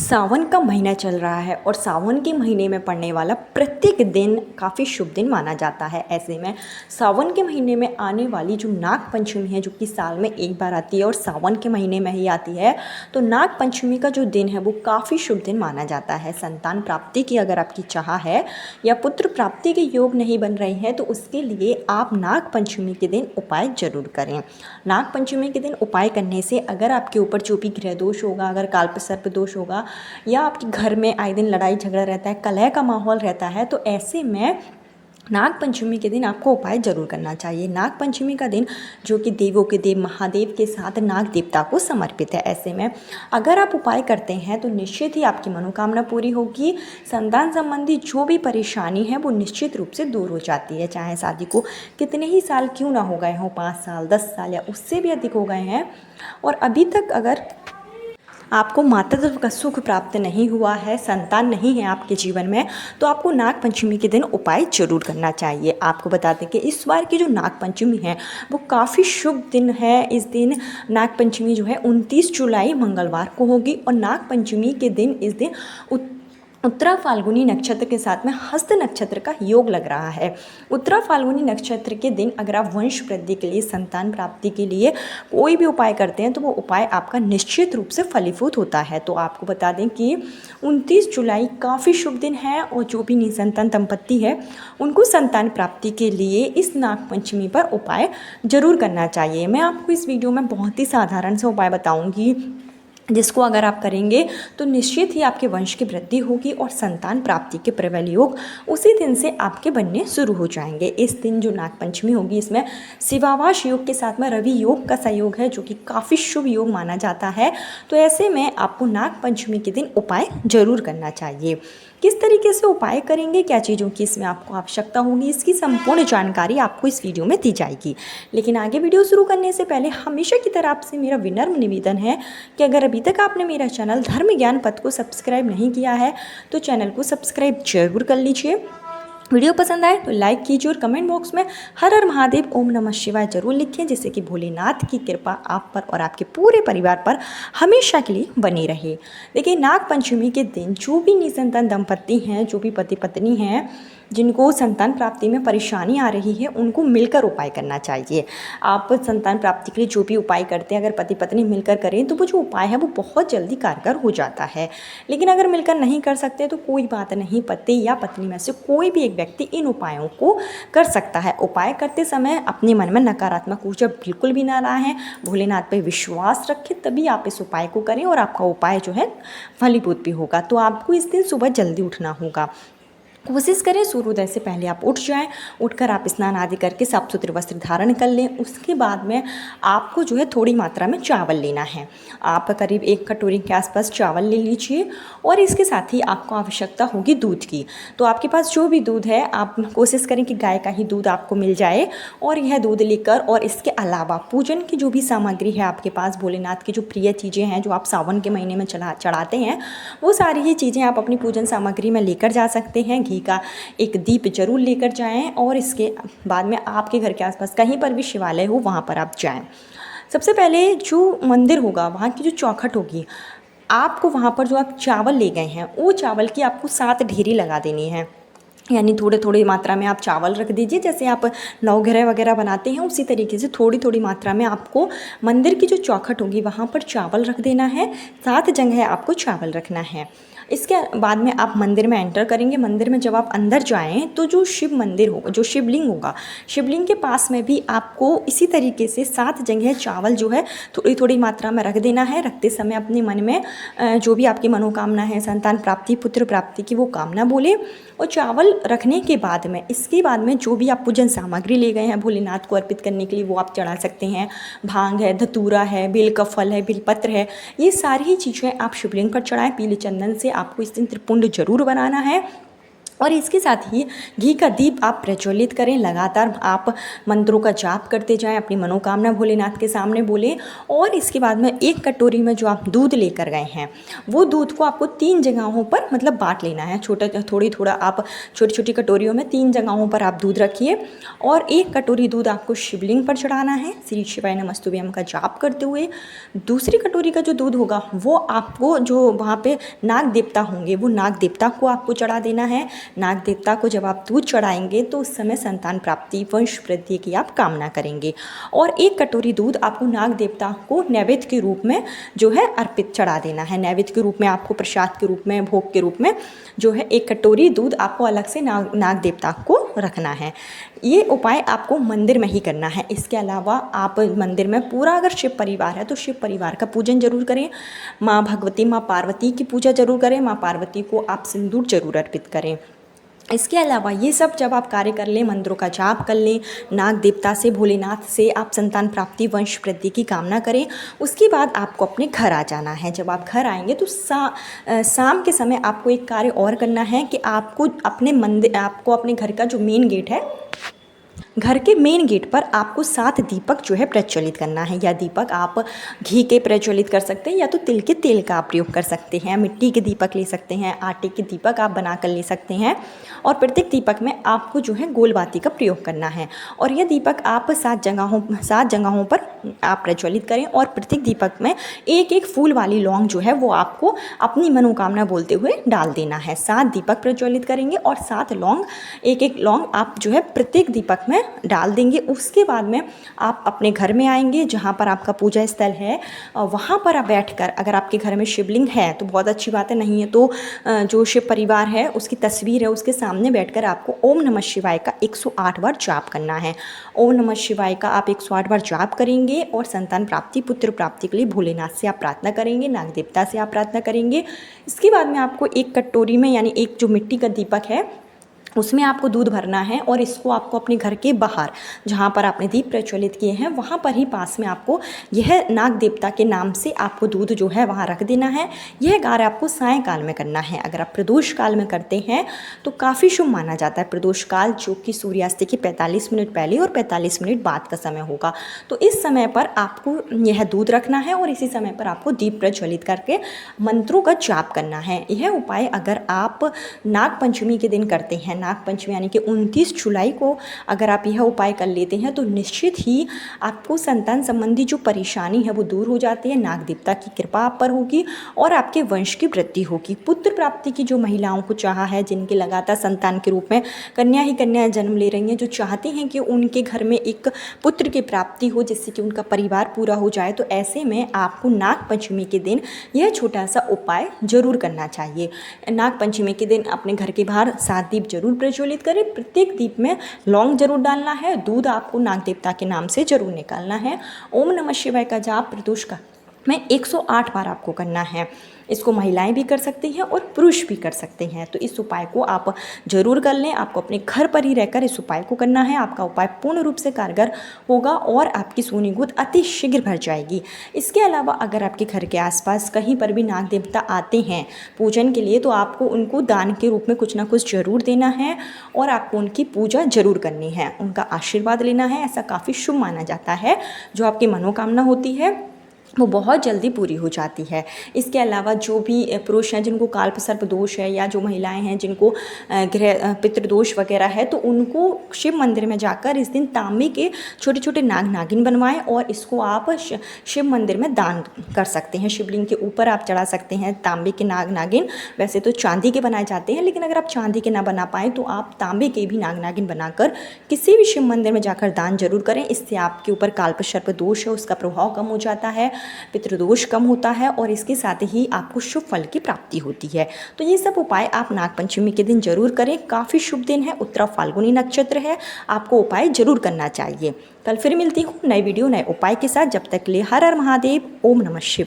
सावन का महीना चल रहा है और सावन के महीने में पड़ने वाला प्रत्येक दिन काफ़ी शुभ दिन माना जाता है। ऐसे में सावन के महीने में आने वाली जो नाग पंचमी है, जो कि साल में एक बार आती है और सावन के महीने में ही आती है, तो नाग पंचमी का जो दिन है वो काफ़ी शुभ दिन माना जाता है। संतान प्राप्ति की अगर आपकी चाह है या पुत्र प्राप्ति के योग नहीं बन रहे हैं तो उसके लिए आप नाग पंचमी के दिन उपाय जरूर करें। नाग पंचमी के दिन उपाय करने से अगर आपके ऊपर जो भी ग्रह दोष होगा, अगर काल्प सर्प दोष होगा या आपके घर में आए दिन लड़ाई झगड़ा रहता है, कलह का माहौल रहता है, तो ऐसे में नाग पंचमी के दिन आपको उपाय जरूर करना चाहिए। नाग पंचमी का दिन जो कि देवों के देव महादेव के साथ नाग देवता को समर्पित है। ऐसे में अगर आप उपाय करते हैं तो निश्चित ही आपकी मनोकामना पूरी होगी। संतान संबंधी जो भी परेशानी है वो निश्चित रूप से दूर हो जाती है। चाहे शादी को कितने ही साल क्यों ना हो गए हों, 5 साल 10 साल या उससे भी अधिक हो गए हैं, और अभी तक अगर आपको मातृत्व का सुख प्राप्त नहीं हुआ है, संतान नहीं है आपके जीवन में, तो आपको नाग पंचमी के दिन उपाय जरूर करना चाहिए। आपको बता दें कि इस बार की जो नाग पंचमी है वो काफ़ी शुभ दिन है। इस दिन नाग पंचमी जो है 29 जुलाई मंगलवार को होगी और नाग पंचमी के दिन इस दिन उत्तरा फाल्गुनी नक्षत्र के साथ में हस्त नक्षत्र का योग लग रहा है। उत्तरा फाल्गुनी नक्षत्र के दिन अगर आप वंश वृद्धि के लिए, संतान प्राप्ति के लिए कोई भी उपाय करते हैं तो वो उपाय आपका निश्चित रूप से फलीभूत होता है। तो आपको बता दें कि 29 जुलाई काफ़ी शुभ दिन है और जो भी निसंतान दंपत्ति है उनको संतान प्राप्ति के लिए इस नाग पंचमी पर उपाय जरूर करना चाहिए। मैं आपको इस वीडियो में बहुत ही साधारण सा उपाय बताऊँगी जिसको अगर आप करेंगे तो निश्चित ही आपके वंश की वृद्धि होगी और संतान प्राप्ति के प्रबल योग उसी दिन से आपके बनने शुरू हो जाएंगे। इस दिन जो नाग पंचमी होगी इसमें शिवावाश योग के साथ में रवि योग का सहयोग है जो कि काफ़ी शुभ योग माना जाता है। तो ऐसे में आपको नाग पंचमी के दिन उपाय जरूर करना चाहिए। किस तरीके से उपाय करेंगे, क्या चीज़ों की इसमें आपको आवश्यकता होगी, इसकी संपूर्ण जानकारी आपको इस वीडियो में दी जाएगी। लेकिन आगे वीडियो शुरू करने से पहले हमेशा की तरह आपसे मेरा विनम्र निवेदन है कि अगर अभी तक आपने मेरा चैनल धर्म ज्ञान पथ को सब्सक्राइब नहीं किया है तो चैनल को सब्सक्राइब जरूर कर लीजिए। वीडियो पसंद आए तो लाइक कीजिए और कमेंट बॉक्स में हर हर महादेव ओम नमः शिवाय जरूर लिखें, जिससे कि भोलेनाथ की कृपा आप पर और आपके पूरे परिवार पर हमेशा के लिए बनी रहे। देखिए, नाग पंचमी के दिन जो भी निसंतान दंपत्ति हैं, जो भी पति पत्नी हैं, जिनको संतान प्राप्ति में परेशानी आ रही है, उनको मिलकर उपाय करना चाहिए। आप संतान प्राप्ति के लिए जो भी उपाय करते हैं अगर पति पत्नी मिलकर करें तो वो जो उपाय है वो बहुत जल्दी कारगर हो जाता है। लेकिन अगर मिलकर नहीं कर सकते तो कोई बात नहीं, पति या पत्नी में से कोई भी एक व्यक्ति इन उपायों को कर सकता है। उपाय करते समय अपने मन में नकारात्मक ऊर्जा बिल्कुल भी ना लाएं, भोलेनाथ पर विश्वास रखें, तभी आप इस उपाय को करें और आपका उपाय जो है फलीभूत भी होगा। तो आपको इस दिन सुबह जल्दी उठना होगा। कोशिश करें सूर्योदय से पहले आप उठ जाएं। उठकर आप स्नान आदि करके साफ सुथरे वस्त्र धारण कर लें। उसके बाद में आपको जो है थोड़ी मात्रा में चावल लेना है। आप करीब 1 कटोरी के आसपास चावल ले लीजिए और इसके साथ ही आपको आवश्यकता होगी दूध की। तो आपके पास जो भी दूध है आप कोशिश करें कि गाय का ही दूध आपको मिल जाए और यह दूध लेकर, और इसके अलावा पूजन की जो भी सामग्री है आपके पास, भोलेनाथ की जो प्रिय चीज़ें हैं जो आप सावन के महीने में चढ़ाते हैं, वो सारी ही चीज़ें आप अपनी पूजन सामग्री में लेकर जा सकते हैं। घी का एक दीप जरूर लेकर जाएं और इसके बाद में आपके घर के आसपास कहीं पर भी शिवालय हो वहाँ पर आप जाएं। सबसे पहले जो मंदिर होगा वहाँ की जो चौखट होगी, आपको वहाँ पर जो आप चावल ले गए हैं वो चावल की आपको 7 ढेरी लगा देनी है। यानी थोड़े थोड़ी मात्रा में आप चावल रख दीजिए। जैसे आप नवग्रह वगैरह बनाते हैं उसी तरीके से थोड़ी थोड़ी मात्रा में आपको मंदिर की जो चौखट होगी वहाँ पर चावल रख देना है। 7 जगह आपको चावल रखना है। इसके बाद में आप मंदिर में एंटर करेंगे। मंदिर में जब आप अंदर जाएं तो जो शिव मंदिर होगा, जो शिवलिंग होगा, शिवलिंग के पास में भी आपको इसी तरीके से 7 जगह चावल जो है थोड़ी थोड़ी मात्रा में रख देना है। रखते समय अपने मन में जो भी आपकी मनोकामना है, संतान प्राप्ति, पुत्र प्राप्ति की, वो कामना बोले। और चावल रखने के बाद में, इसके बाद में जो भी आप पूजन सामग्री ले गए हैं भोलेनाथ को अर्पित करने के लिए वो आप चढ़ा सकते हैं। भांग है, धतूरा है, बेल का फल है, बेलपत्र है, ये सारी ही चीज़ें आप शिवलिंग पर चढ़ाएं। पीले चंदन से आपको इस दिन त्रिपुंड जरूर बनाना है। और इसके साथ ही घी का दीप आप प्रज्वलित करें। लगातार आप मंत्रों का जाप करते जाएं, अपनी मनोकामना भोलेनाथ के सामने बोलें। और इसके बाद में एक कटोरी में जो आप दूध लेकर गए हैं वो दूध को आपको 3 जगहों पर मतलब बांट लेना है। थोड़ा आप छोटी छोटी कटोरियों में 3 जगहों पर आप दूध रखिए और एक कटोरी दूध आपको शिवलिंग पर चढ़ाना है श्री शिवाय नमस्तुभ्यम का जाप करते हुए। दूसरी कटोरी का जो दूध होगा वो आपको जो वहाँ पे नाग देवता होंगे वो नाग देवता को आपको चढ़ा देना है। नाग देवता को जब आप दूध चढ़ाएंगे तो उस समय संतान प्राप्ति वंश वृद्धि की आप कामना करेंगे। और एक कटोरी दूध आपको नाग देवता को नैवेद्य के रूप में जो है अर्पित चढ़ा देना है। नैवेद्य के रूप में आपको प्रसाद के रूप में भोग के रूप में जो है एक कटोरी दूध आपको अलग से नाग देवता को रखना है। ये उपाय आपको मंदिर में ही करना है। इसके अलावा आप मंदिर में पूरा अगर शिव परिवार है तो शिव परिवार का पूजन जरूर करें। माँ भगवती माँ पार्वती की पूजा जरूर करें। माँ पार्वती को आप सिंदूर जरूर अर्पित करें। इसके अलावा ये सब जब आप कार्य कर लें, मंत्रों का जाप कर लें, नाग देवता से भोलेनाथ से आप संतान प्राप्ति वंश वृद्धि की कामना करें, उसके बाद आपको अपने घर आ जाना है। जब आप घर आएंगे तो शाम के समय आपको एक कार्य और करना है कि आपको अपने घर का जो मेन गेट है, घर के मेन गेट पर आपको 7 दीपक जो है प्रज्वलित करना है। या दीपक आप घी के प्रज्वलित कर सकते हैं या तो तिल के तेल का आप प्रयोग कर सकते हैं। मिट्टी के दीपक ले सकते हैं, आटे के दीपक आप बना कर ले सकते हैं। और प्रत्येक दीपक में आपको जो है गोल बाती का प्रयोग करना है। और यह दीपक आप 7 जगहों पर आप प्रज्वलित करें। और प्रत्येक दीपक में एक एक फूल वाली लौंग जो है वो आपको अपनी मनोकामना बोलते हुए डाल देना है। 7 दीपक प्रज्वलित करेंगे और 7 लौंग, एक लौंग आप जो है प्रत्येक दीपक में डाल देंगे। उसके बाद में आप अपने घर में आएंगे जहाँ पर आपका पूजा स्थल है, वहाँ पर आप बैठकर, अगर आपके घर में शिवलिंग है तो बहुत अच्छी बात है, नहीं है तो जो शिव परिवार है उसकी तस्वीर है उसके सामने बैठकर आपको ओम नमः शिवाय का 108 बार जाप करना है। ओम नमः शिवाय का आप 108 बार जाप करेंगे और संतान प्राप्ति पुत्र प्राप्ति के लिए भोलेनाथ से आप प्रार्थना करेंगे, नाग देवता से आप प्रार्थना करेंगे। इसके बाद में आपको एक कटोरी में यानी एक जो मिट्टी का दीपक है उसमें आपको दूध भरना है और इसको आपको अपने घर के बाहर जहाँ पर आपने दीप प्रज्वलित किए हैं वहाँ पर ही पास में आपको यह नाग देवता के नाम से आपको दूध जो है वहाँ रख देना है। यह कार्य आपको सायंकाल में करना है। अगर आप प्रदोष काल में करते हैं तो काफ़ी शुभ माना जाता है। प्रदोष काल जो कि सूर्यास्त के 45 मिनट पहले और 45 मिनट बाद का समय होगा। तो इस समय पर आपको यह दूध रखना है और इसी समय पर आपको दीप प्रज्वलित करके मंत्रों का जाप करना है। यह उपाय अगर आप नाग पंचमी के दिन करते हैं, नाग पंचमी यानी कि 29 जुलाई को अगर आप यह उपाय कर लेते हैं तो निश्चित ही आपको संतान संबंधी जो परेशानी है वो दूर हो जाती है। नाग देवता की कृपा आप पर होगी और आपके वंश की वृद्धि होगी। पुत्र प्राप्ति की जो महिलाओं को चाह है, जिनके लगातार संतान के रूप में कन्या जन्म ले रही हैं, जो चाहती हैं कि उनके घर में एक पुत्र की प्राप्ति हो जिससे कि उनका परिवार पूरा हो जाए, तो ऐसे में आपको नाग पंचमी के दिन यह छोटा सा उपाय जरूर करना चाहिए। नाग पंचमी के दिन अपने घर के बाहर 7 दीप जरूर प्रज्वलित करें। प्रत्येक दीप में लौंग जरूर डालना है। दूध आपको नाग देवता के नाम से जरूर निकालना है। ओम नमः शिवाय का जाप प्रदोष का में 108 बार आपको करना है। इसको महिलाएं भी कर सकती हैं और पुरुष भी कर सकते हैं। तो इस उपाय को आप जरूर कर लें। आपको अपने घर पर ही रहकर इस उपाय को करना है। आपका उपाय पूर्ण रूप से कारगर होगा और आपकी सोनी गोद अति शीघ्र भर जाएगी। इसके अलावा अगर आपके घर के आसपास कहीं पर भी नाग देवता आते हैं पूजन के लिए तो आपको उनको दान के रूप में कुछ ना कुछ जरूर देना है और आपको उनकी पूजा जरूर करनी है, उनका आशीर्वाद लेना है। ऐसा काफ़ी शुभ माना जाता है। जो आपकी मनोकामना होती है वो बहुत जल्दी पूरी हो जाती है। इसके अलावा जो भी पुरुष हैं जिनको काल्प सर्प दोष है या जो महिलाएं हैं जिनको ग्रह पितृदोष वगैरह है तो उनको शिव मंदिर में जाकर इस दिन तांबे के छोटे छोटे नाग नागिन बनवाएं और इसको आप शिव मंदिर में दान कर सकते हैं। शिवलिंग के ऊपर आप चढ़ा सकते हैं तांबे के नाग नागिन। वैसे तो चांदी के बनाए जाते हैं, लेकिन अगर आप चांदी के ना बना पाएँ तो आप तांबे के भी नाग नागिन बनाकर किसी भी शिव मंदिर में जाकर दान जरूर करें। इससे आपके ऊपर काल्प सर्प दोष है उसका प्रभाव कम हो जाता है, पितृदोष कम होता है और इसके साथ ही आपको शुभ फल की प्राप्ति होती है। तो ये सब उपाय आप नाग पंचमी के दिन जरूर करें। काफ़ी शुभ दिन है, उत्तरा फाल्गुनी नक्षत्र है, आपको उपाय जरूर करना चाहिए। कल फिर मिलती हूँ नई वीडियो नए उपाय के साथ। जब तक के लिए हर हर महादेव, ओम नमः शिवाय।